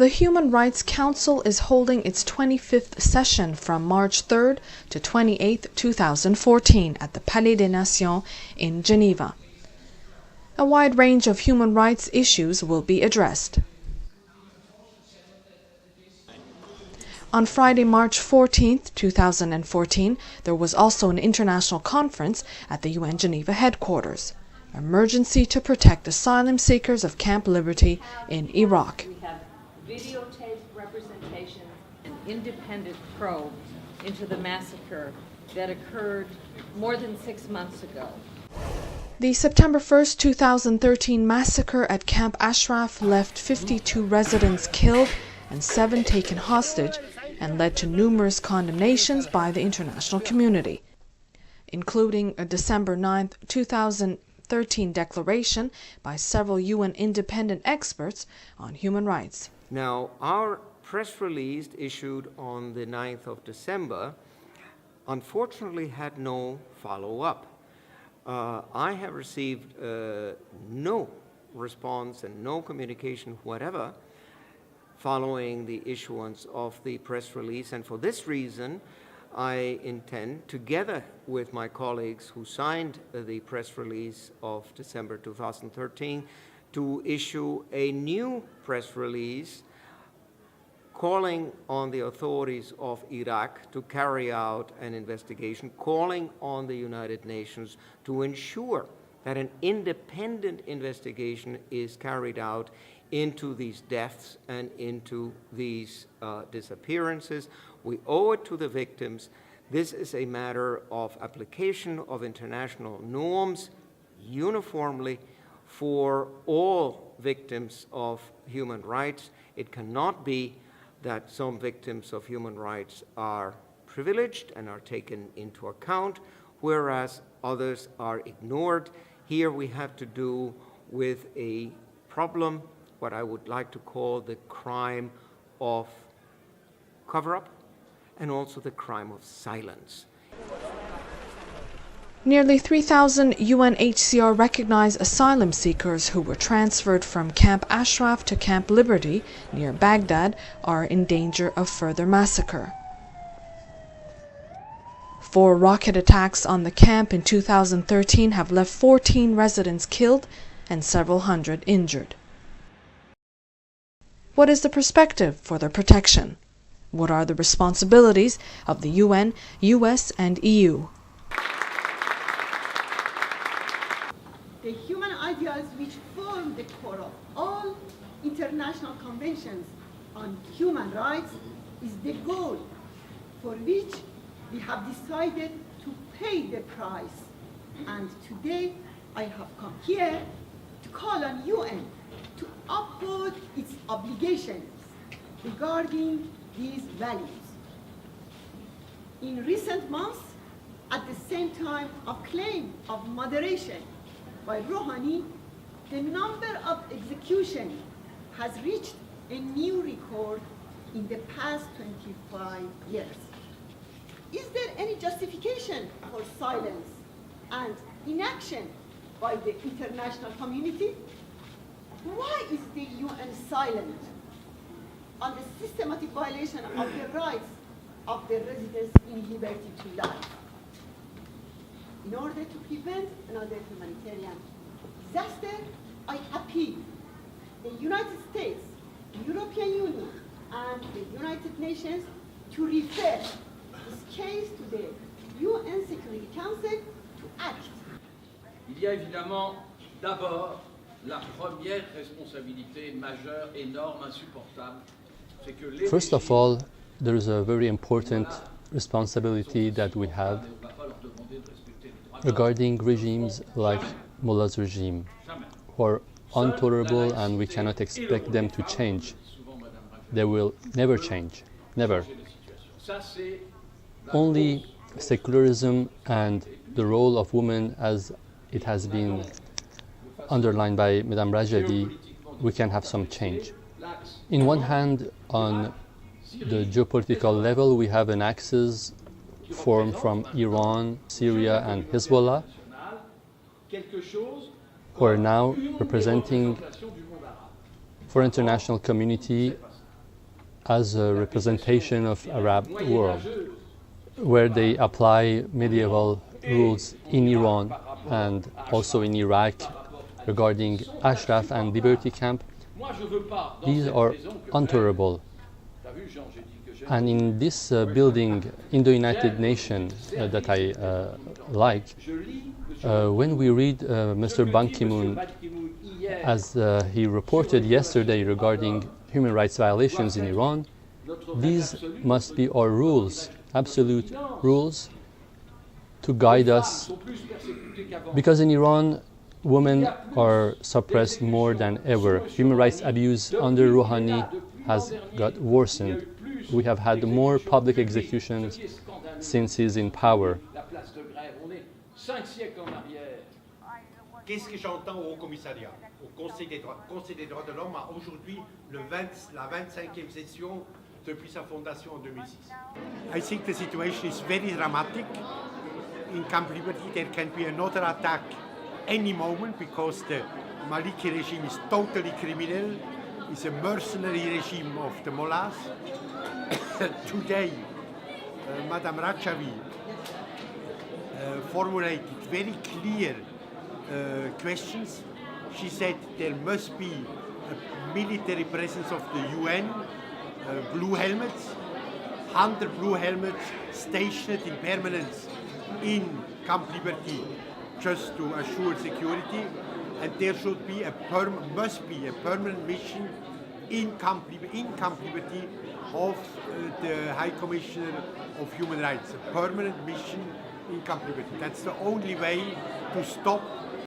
The Human Rights Council is holding its 25th session from March 3rd to 28th, 2014 at the Palais des Nations in Geneva. A wide range of human rights issues will be addressed. On Friday, March 14th, 2014, there was also an international conference at the UN Geneva headquarters, Emergency to Protect Asylum Seekers of Camp Liberty in Iraq. We have videotape representation, an independent probe into the massacre that occurred more than 6 months ago. The September 1st, 2013 massacre at Camp Ashraf left 52 residents killed and 7 taken hostage, and led to numerous condemnations by the international community, including a December 9, 2013 declaration by several UN independent experts on human rights. Now, our press release issued on the 9th of December unfortunately had no follow-up. I have received no response and no communication whatever following the issuance of the press release, and for this reason I intend, together with my colleagues who signed the press release of December 2013, to issue a new press release calling on the authorities of Iraq to carry out an investigation, calling on the United Nations to ensure that an independent investigation is carried out into these deaths and into these disappearances. We owe it to the victims. This is a matter of application of international norms uniformly for all victims of human rights. It cannot be that some victims of human rights are privileged and are taken into account, whereas others are ignored. Here we have to do with a problem, what I would like to call the crime of cover-up and also the crime of silence. Nearly 3,000 UNHCR recognized asylum seekers who were transferred from Camp Ashraf to Camp Liberty near Baghdad are in danger of further massacre. 4 rocket attacks on the camp in 2013 have left 14 residents killed and several hundred injured. What is the perspective for their protection? What are the responsibilities of the UN, US, and EU? The human ideals which form the core of all international conventions on human rights is the goal for which we have decided to pay the price. And today I have come here to call on UN to uphold its obligations regarding these values. In recent months, at the same time of claim of moderation by Rouhani, the number of executions has reached a new record in the past 25 years. Is there any justification for silence and inaction by the international community? Why is the UN silent on the systematic violation of the rights of the residents in liberty to life? In order to prevent another humanitarian disaster, I appeal the United States, the European Union, and the United Nations to refer this case to the UN Security Council to act. Il y a évidemment d'abord la première responsabilité majeure, énorme, insupportable. First of all, there is a very important responsibility that we have regarding regimes like Mullah's regime, who are intolerable and we cannot expect them to change. They will never change, never. Only secularism and the role of women, as it has been underlined by Madame Rajadi, we can have some change. In one hand, on the geopolitical level, we have an axis formed from Iran, Syria, and Hezbollah, who are now representing for international community as a representation of Arab world, where they apply medieval rules in Iran and also in Iraq regarding Ashraf and Liberty Camp. These are intolerable. And in this building in the United Nations that I like, when we read Mr. Ban Ki-moon, as he reported yesterday regarding human rights violations in Iran, these must be our rules, absolute rules, to guide us. Because in Iran, women are suppressed more than ever. Human rights abuse under Rouhani has got worsened. We have had more public executions since he's in power. Qu'est-ce que j'entends au Haut Commissariat, au Conseil des droits de l'homme, aujourd'hui, la 25e session depuis sa fondation en 2006? I think the situation is very dramatic. In Camp Liberty there can be another attack any moment because the Maliki regime is totally criminal. It's a mercenary regime of the mullahs. Today, Madame Rajavi formulated very clear questions. She said there must be a military presence of the UN, blue helmets, 100 blue helmets stationed in permanence in Camp Liberty just to assure security, and there should be must be a permanent mission in Camp Liberty of the High Commissioner of Human Rights, a permanent mission in Camp Liberty. That's the only way to stop